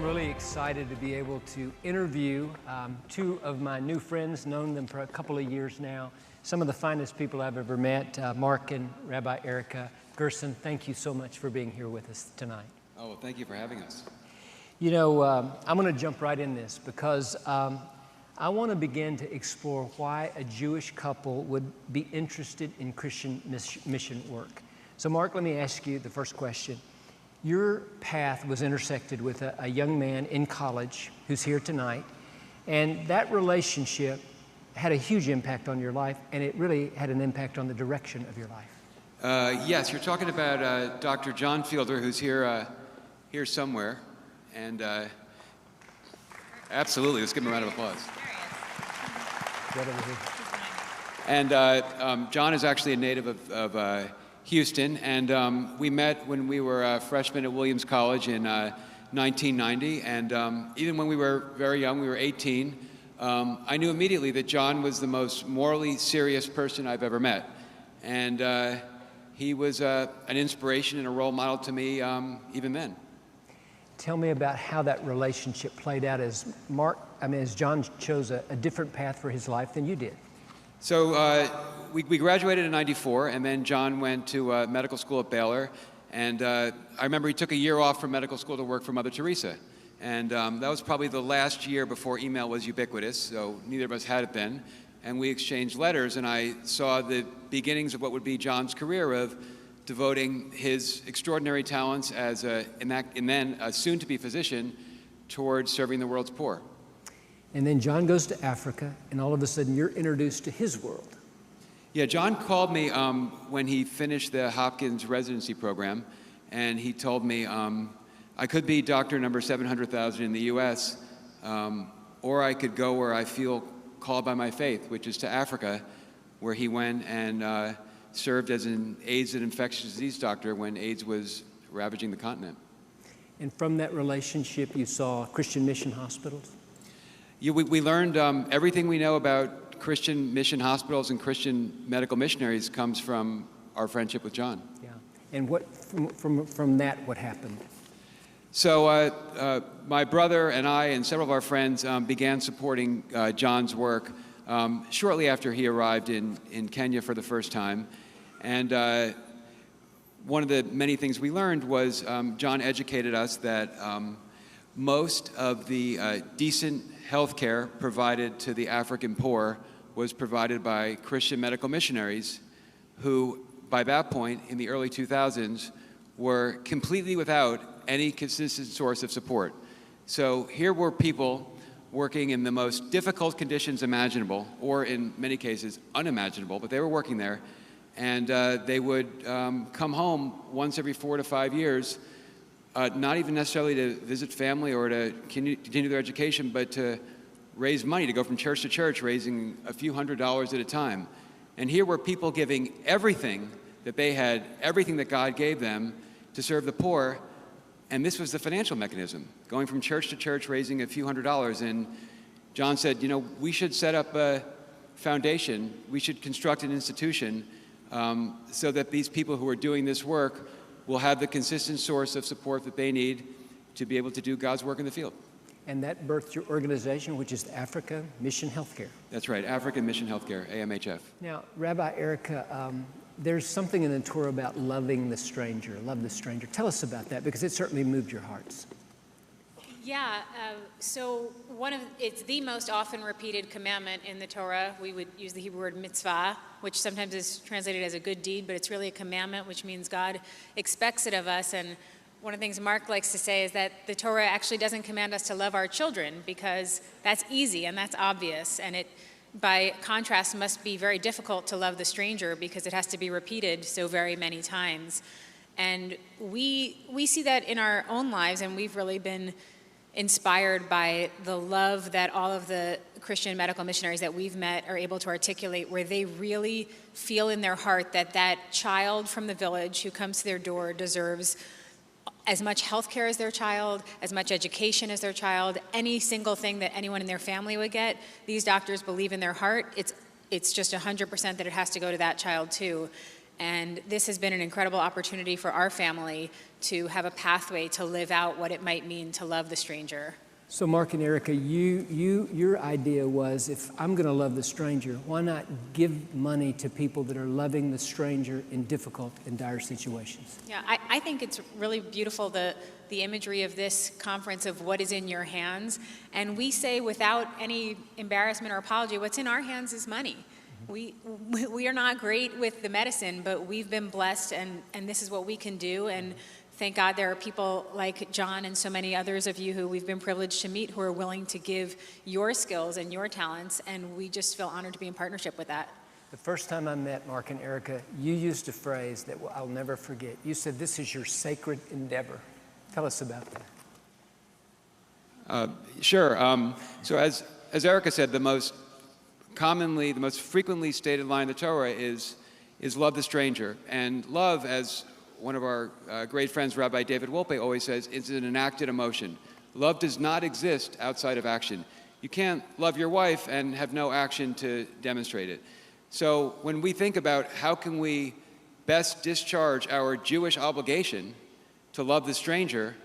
I'm really excited to be able to interview two of my new friends, known them for a couple of years now. Some of the finest people I've ever met, Mark and Rabbi Erica. Gerson, thank you so much for being here with us tonight. Oh, well, thank you for having us. You know, I'm going to jump right in this because I want to begin to explore why a Jewish couple would be interested in Christian mission work. So Mark, let me ask you the first question. Your path was intersected with a young man in college who's here tonight, and that relationship had a huge impact on your life, and it really had an impact on the direction of your life. Yes, you're talking about Dr. John Fielder, who's here somewhere, and absolutely, let's give him a round of applause. Right over here. And John is actually a native of Houston, and we met when we were freshmen at Williams College in 1990, and even when we were very young, we were 18, I knew immediately that John was the most morally serious person I've ever met, and he was an inspiration and a role model to me even then. Tell me about how that relationship played out as John chose a different path for his life than you did. So we graduated in '94, and then John went to medical school at Baylor, and I remember he took a year off from medical school to work for Mother Teresa, and that was probably the last year before email was ubiquitous, so neither of us had it then, and we exchanged letters, and I saw the beginnings of what would be John's career of devoting his extraordinary talents as a soon-to-be physician towards serving the world's poor. And then John goes to Africa, and all of a sudden you're introduced to his world. Yeah, John called me when he finished the Hopkins residency program, and he told me I could be doctor number 700,000 in the U.S., or I could go where I feel called by my faith, which is to Africa, where he went and served as an AIDS and infectious disease doctor when AIDS was ravaging the continent. And from that relationship, you saw Christian mission hospitals? Yeah, we learned everything we know about Christian mission hospitals and Christian medical missionaries comes from our friendship with John. Yeah. And what from that, what happened? So my brother and I and several of our friends began supporting John's work shortly after he arrived in Kenya for the first time. And one of the many things we learned was John educated us that most of the decent health care provided to the African poor was provided by Christian medical missionaries who, by that point in the early 2000s, were completely without any consistent source of support. So here were people working in the most difficult conditions imaginable, or in many cases unimaginable, but they were working there, and they would come home once every 4 to 5 years, not even necessarily to visit family or to continue their education, but to raise money, to go from church to church, raising a few $100s at a time. And here were people giving everything that they had, everything that God gave them to serve the poor, and this was the financial mechanism, going from church to church, raising a few $100s. And John said, you know, we should set up a foundation, we should construct an institution so that these people who are doing this work will have the consistent source of support that they need to be able to do God's work in the field. And that birthed your organization, which is Africa Mission Healthcare. That's right, African Mission Healthcare, AMHF. Now, Rabbi Erica, there's something in the Torah about loving the stranger, love the stranger. Tell us about that, because it certainly moved your hearts. Yeah, so it's the most often repeated commandment in the Torah. We would use the Hebrew word mitzvah, which sometimes is translated as a good deed, but it's really a commandment, which means God expects it of us. And one of the things Mark likes to say is that the Torah actually doesn't command us to love our children, because that's easy and that's obvious. And it, by contrast, must be very difficult to love the stranger because it has to be repeated so very many times. And we see that in our own lives, and we've really been inspired by the love that all of the Christian medical missionaries that we've met are able to articulate, where they really feel in their heart that that child from the village who comes to their door deserves as much health care as their child, as much education as their child, any single thing that anyone in their family would get. These doctors believe in their heart, it's just 100% that it has to go to that child too. And this has been an incredible opportunity for our family to have a pathway to live out what it might mean to love the stranger. So Mark and Erica, your idea was, if I'm going to love the stranger, why not give money to people that are loving the stranger in difficult and dire situations? Yeah, I think it's really beautiful, the imagery of this conference of what is in your hands. And we say without any embarrassment or apology, what's in our hands is money. We are not great with the medicine, but we've been blessed, and this is what we can do. And thank God there are people like John and so many others of you who we've been privileged to meet who are willing to give your skills and your talents, and we just feel honored to be in partnership with that. The first time I met Mark and Erica, you used a phrase that I'll never forget. You said, "This is your sacred endeavor." Tell us about that. Sure. So as Erica said, the most frequently stated line in the Torah is love the stranger. And love, as one of our great friends, Rabbi David Wolpe, always says, is an enacted emotion. Love does not exist outside of action. You can't love your wife and have no action to demonstrate it. So when we think about how can we best discharge our Jewish obligation to love the stranger,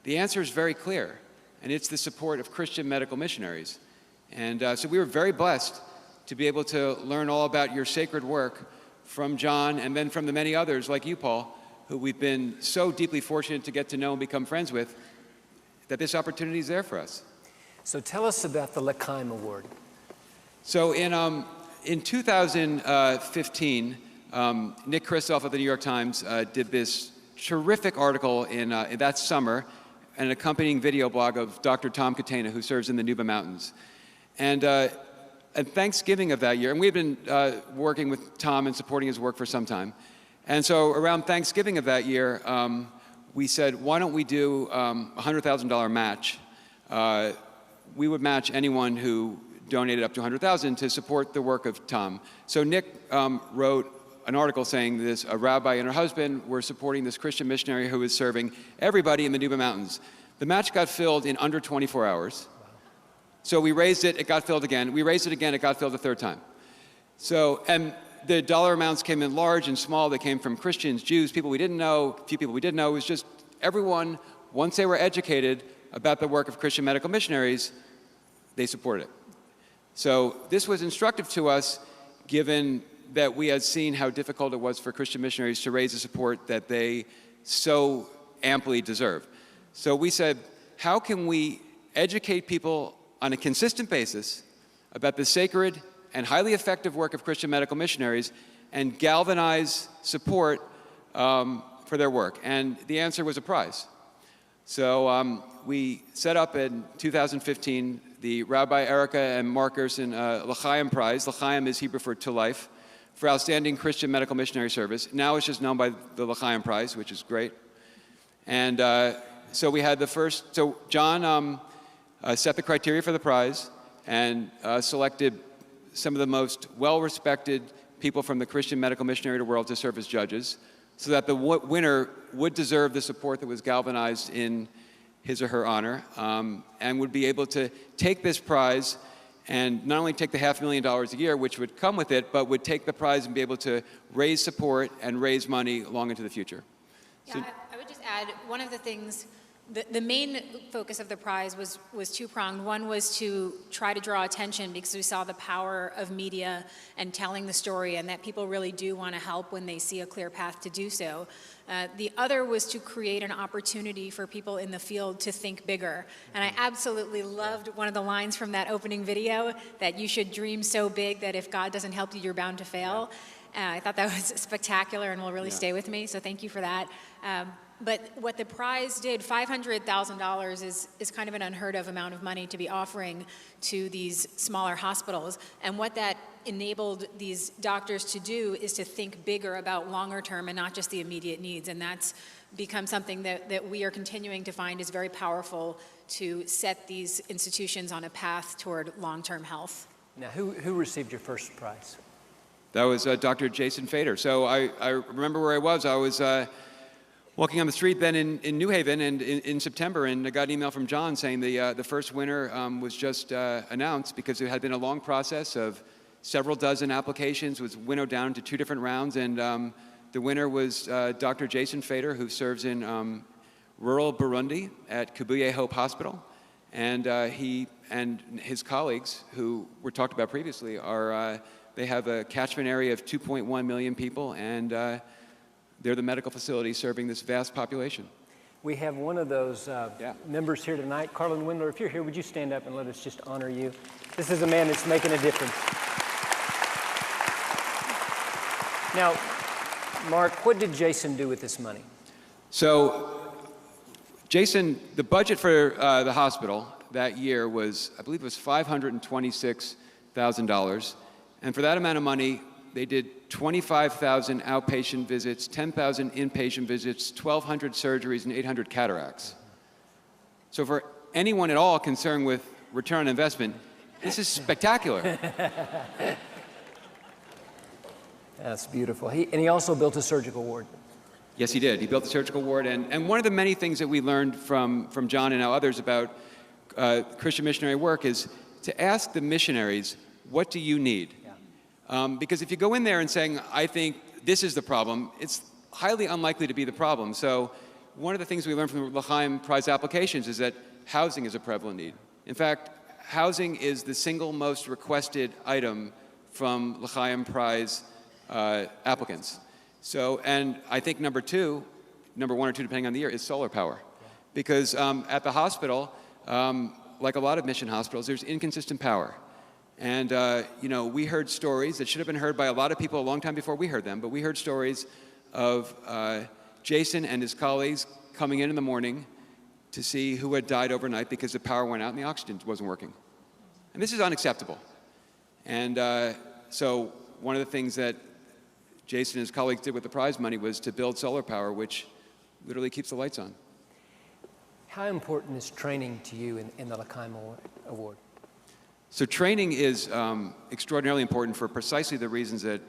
the answer is very clear, and it's the support of Christian medical missionaries. And so we were very blessed to be able to learn all about your sacred work from John and then from the many others like you, Paul, who we've been so deeply fortunate to get to know and become friends with, that this opportunity is there for us. So tell us about the Lehrman Award. So in 2015, Nick Kristof of the New York Times did this terrific article in that summer, an accompanying video blog of Dr. Tom Catena, who serves in the Nuba Mountains. And at Thanksgiving of that year, and we've been working with Tom and supporting his work for some time, and so around Thanksgiving of that year, we said, why don't we do a $100,000 match? We would match anyone who donated up to $100,000 to support the work of Tom. So Nick wrote an article saying this, a rabbi and her husband were supporting this Christian missionary who was serving everybody in the Nuba Mountains. The match got filled in under 24 hours. So we raised it, it got filled again. We raised it again, it got filled a third time. So, and the dollar amounts came in large and small. They came from Christians, Jews, people we didn't know, a few people we did know. It was just everyone, once they were educated about the work of Christian medical missionaries, they supported it. So this was instructive to us, given that we had seen how difficult it was for Christian missionaries to raise the support that they so amply deserve. So we said, how can we educate people on a consistent basis about the sacred and highly effective work of Christian medical missionaries and galvanize support for their work? And the answer was a prize. So we set up in 2015 the Rabbi Erica and Mark Gerson L'chaim Prize. L'chaim is Hebrew for to life, for outstanding Christian medical missionary service. Now it's just known by the L'chaim Prize, which is great. And so we had the first, so John set the criteria for the prize and selected some of the most well-respected people from the Christian medical missionary world to serve as judges, so that the winner would deserve the support that was galvanized in his or her honor, and would be able to take this prize and not only take the $500,000 a year, which would come with it, but would take the prize and be able to raise support and raise money long into the future. Yeah, so, I would just add, one of the things, the main focus of the prize was two-pronged. One was to try to draw attention because we saw the power of media and telling the story, and that people really do want to help when they see a clear path to do so. The other was to create an opportunity for people in the field to think bigger. And I absolutely loved one of the lines from that opening video, that you should dream so big that if God doesn't help you, you're bound to fail. I thought that was spectacular and will really stay with me, so thank you for that. But what the prize did, $500,000 is kind of an unheard of amount of money to be offering to these smaller hospitals. And what that enabled these doctors to do is to think bigger about longer term and not just the immediate needs. And that's become something that we are continuing to find is very powerful to set these institutions on a path toward long-term health. Now, who received your first prize? That was Dr. Jason Fader. So I remember where I was. I was walking on the street then in New Haven and in September, and I got an email from John saying the first winner was just announced, because it had been a long process of several dozen applications, was winnowed down to 2 different rounds, and The winner was Dr. Jason Fader, who serves in rural Burundi at Kibuye Hope Hospital. And he and his colleagues, who were talked about previously, they have a catchment area of 2.1 million people, and they're the medical facility serving this vast population. We have one of those members here tonight. Carlin Windler, if you're here, would you stand up and let us just honor you? This is a man that's making a difference. Now, Mark, what did Jason do with this money? So, Jason, the budget for the hospital that year was, I believe it was $526,000. And for that amount of money, they did 25,000 outpatient visits, 10,000 inpatient visits, 1,200 surgeries, and 800 cataracts. So for anyone at all concerned with return on investment, this is spectacular. That's beautiful. He also built a surgical ward. Yes, he did. He built the surgical ward. And one of the many things that we learned from John and now others about Christian missionary work is to ask the missionaries, what do you need? Because if you go in there and saying, I think this is the problem, it's highly unlikely to be the problem. So one of the things we learned from the L'chaim Prize applications is that housing is a prevalent need. In fact, housing is the single most requested item from L'chaim Prize applicants. So, and I think number one or two, depending on the year, is solar power. Because at the hospital, like a lot of mission hospitals, there's inconsistent power. And, we heard stories that should have been heard by a lot of people a long time before we heard them, but we heard stories of Jason and his colleagues coming in the morning to see who had died overnight because the power went out and the oxygen wasn't working. And this is unacceptable. And so one of the things that Jason and his colleagues did with the prize money was to build solar power, which literally keeps the lights on. How important is training to you in the L'chaim Award? So training is extraordinarily important for precisely the reasons that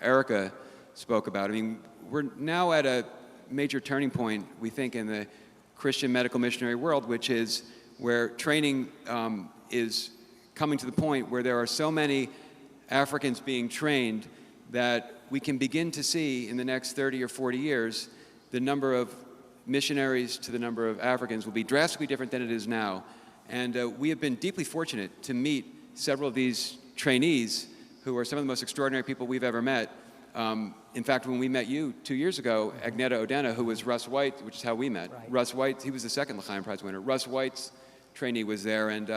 Erica spoke about. I mean, we're now at a major turning point, we think, in the Christian medical missionary world, which is where training is coming to the point where there are so many Africans being trained that we can begin to see in the next 30 or 40 years the number of missionaries to the number of Africans will be drastically different than it is now. And we have been deeply fortunate to meet several of these trainees who are some of the most extraordinary people we've ever met. In fact, when we met you 2 years ago, Agneta Odena, who was Russ White, which is how we met. Right. Russ White, he was the second L'chaim Prize winner. Russ White's trainee was there, and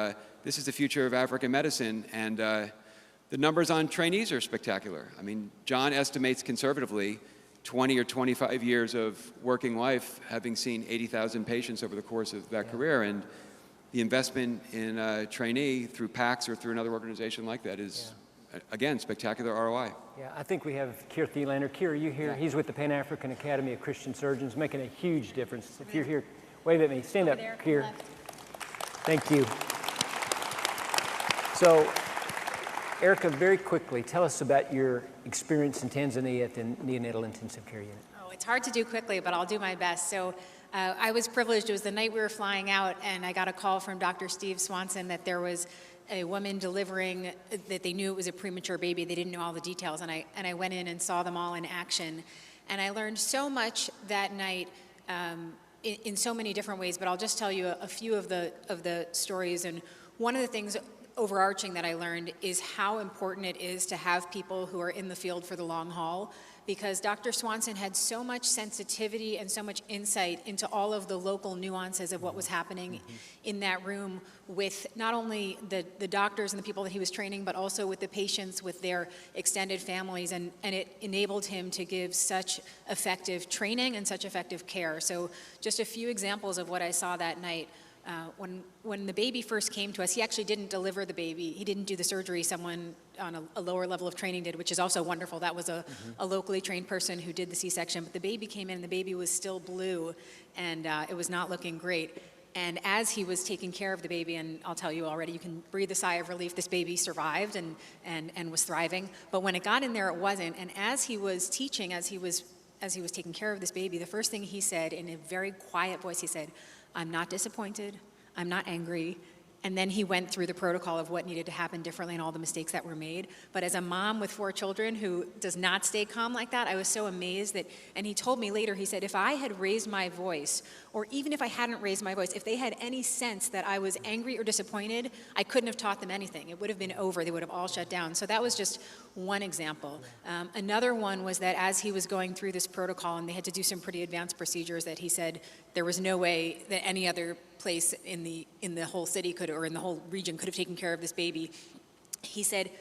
this is the future of African medicine, and the numbers on trainees are spectacular. I mean, John estimates conservatively 20 or 25 years of working life, having seen 80,000 patients over the course of that career, and the investment in a trainee through PACS or through another organization like that is, again, spectacular ROI. Yeah, I think we have Keir Thielander. Keir, are you here? Yeah. He's with the Pan-African Academy of Christian Surgeons, making a huge difference. If you're here, wave at me. Stand up, Keir. Thank you. So, Erica, very quickly, tell us about your experience in Tanzania at the neonatal intensive care unit. Oh, it's hard to do quickly, but I'll do my best. So, I was privileged. It was the night we were flying out, and I got a call from Dr. Steve Swanson that there was a woman delivering, that they knew it was a premature baby. They didn't know all the details, and I went in and saw them all in action. And I learned so much that night in so many different ways, but I'll just tell you a few of the stories. And one of the things overarching that I learned is how important it is to have people who are in the field for the long haul, because Dr. Swanson had so much sensitivity and so much insight into all of the local nuances of what was happening in that room with not only the doctors and the people that he was training, but also with the patients, with their extended families, and it enabled him to give such effective training and such effective care. So just a few examples of what I saw that night. When the baby first came to us, he actually didn't deliver the baby. He didn't do the surgery. Someone on a lower level of training did, which is also wonderful. That was a locally trained person who did the C-section. But the baby came in, and the baby was still blue, and it was not looking great. And as he was taking care of the baby, and I'll tell you already, you can breathe a sigh of relief. This baby survived and was thriving. But when it got in there, it wasn't. And as he was teaching, as he was taking care of this baby, the first thing he said in a very quiet voice, he said, "I'm not disappointed, I'm not angry, And then he went through the protocol of what needed to happen differently and all the mistakes that were made. But as a mom with 4 children who does not stay calm like that, I was so amazed that, and he told me later, he said, if I had raised my voice, or even if I hadn't raised my voice, if they had any sense that I was angry or disappointed, I couldn't have taught them anything. It would have been over. They would have all shut down. So that was just one example. Another one was that as he was going through this protocol, and they had to do some pretty advanced procedures, that he said there was no way that any other place in the whole city could, or in the whole region, could have taken care of this baby. He said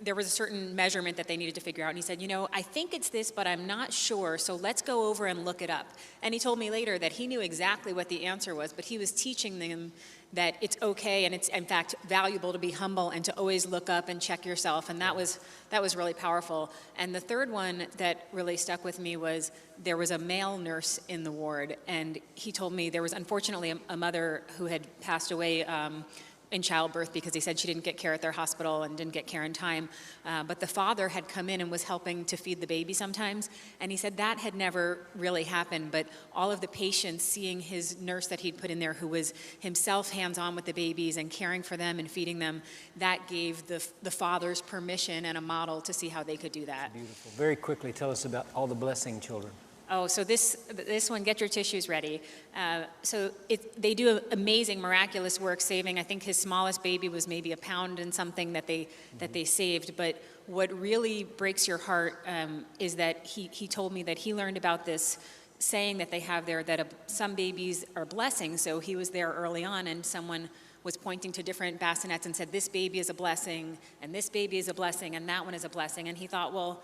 there was a certain measurement that they needed to figure out, and he said, you know, I think it's this, but I'm not sure, so let's go over and look it up. And he told me later that he knew exactly what the answer was, but he was teaching them that it's okay, and it's in fact valuable to be humble and to always look up and check yourself, and that was really powerful. And the third one that really stuck with me was there was a male nurse in the ward, and he told me there was unfortunately a mother who had passed away in childbirth because they said she didn't get care at their hospital and didn't get care in time. But the father had come in and was helping to feed the baby sometimes. And he said that had never really happened, but all of the patients seeing his nurse that he'd put in there, who was himself hands-on with the babies and caring for them and feeding them, that gave the fathers permission and a model to see how they could do that. Beautiful. Very quickly, tell us about all the blessing children. Oh, so this one, get your tissues ready. They do amazing, miraculous work saving. I think his smallest baby was maybe a pound and something that they saved. But what really breaks your heart is that he told me that he learned about this saying that they have there, that some babies are blessings. So he was there early on, and someone was pointing to different bassinets and said, this baby is a blessing, and this baby is a blessing, and that one is a blessing. And he thought, well,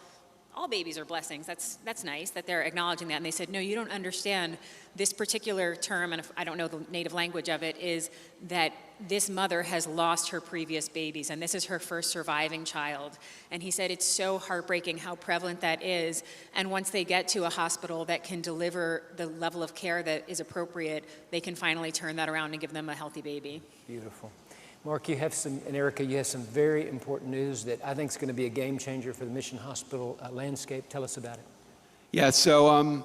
all babies are blessings. That's nice that they're acknowledging that. And they said, no, you don't understand. This particular term, and if I don't know the native language of it, is that this mother has lost her previous babies, and this is her first surviving child. And he said it's so heartbreaking how prevalent that is. And once they get to a hospital that can deliver the level of care that is appropriate, they can finally turn that around and give them a healthy baby. Beautiful. Mark, you have some, and Erica, you have some very important news that I think is going to be a game changer for the mission hospital landscape. Tell us about it. Yeah, so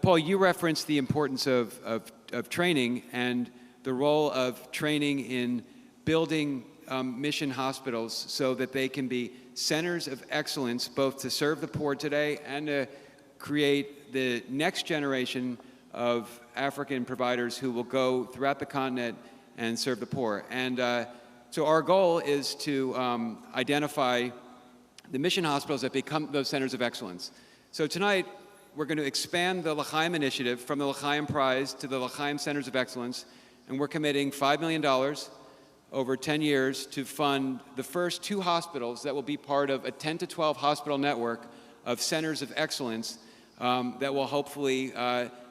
Paul, you referenced the importance of training and the role of training in building mission hospitals so that they can be centers of excellence, both to serve the poor today and to create the next generation of African providers who will go throughout the continent and serve the poor. And so our goal is to identify the mission hospitals that become those centers of excellence. So tonight, we're going to expand the L'chaim initiative from the L'chaim Prize to the L'chaim Centers of Excellence, and we're committing $5 million over 10 years to fund the first 2 hospitals that will be part of a 10 to 12 hospital network of centers of excellence that will hopefully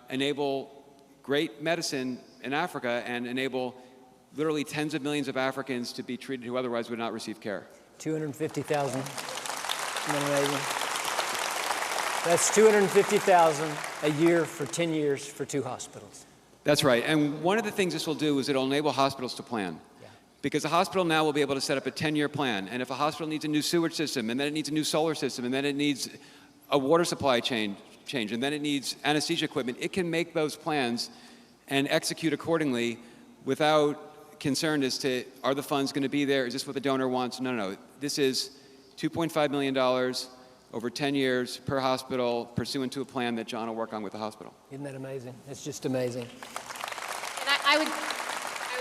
enable great medicine in Africa and enable literally tens of millions of Africans to be treated who otherwise would not receive care. 250,000. That's 250,000 a year for 10 years for 2 hospitals. That's right. And one of the things this will do is it'll enable hospitals to plan. Yeah. Because a hospital now will be able to set up a 10-year plan. And if a hospital needs a new sewage system, and then it needs a new solar system, and then it needs a water supply change, and then it needs anesthesia equipment, it can make those plans and execute accordingly without concern as to, are the funds going to be there? Is this what the donor wants? No. This is $2.5 million over 10 years per hospital, pursuant to a plan that John will work on with the hospital. Isn't that amazing? It's just amazing. And I would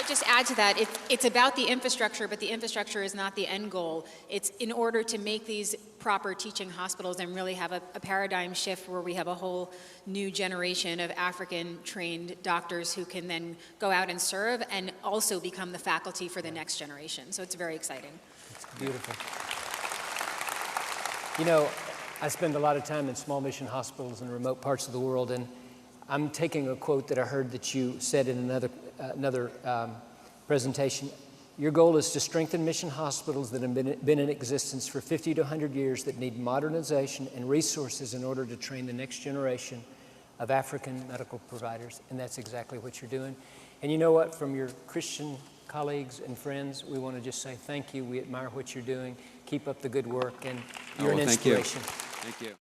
just add to that, it's about the infrastructure, but the infrastructure is not the end goal. It's in order to make these proper teaching hospitals and really have a paradigm shift where we have a whole new generation of African-trained doctors who can then go out and serve and also become the faculty for the next generation. So it's very exciting. It's beautiful. You know, I spend a lot of time in small mission hospitals in remote parts of the world, and I'm taking a quote that I heard that you said in another presentation. Your goal is to strengthen mission hospitals that have been in existence for 50 to 100 years that need modernization and resources in order to train the next generation of African medical providers, and that's exactly what you're doing. And you know what? From your Christian colleagues and friends, we want to just say thank you. We admire what you're doing. Keep up the good work, and you're an inspiration. Thank you.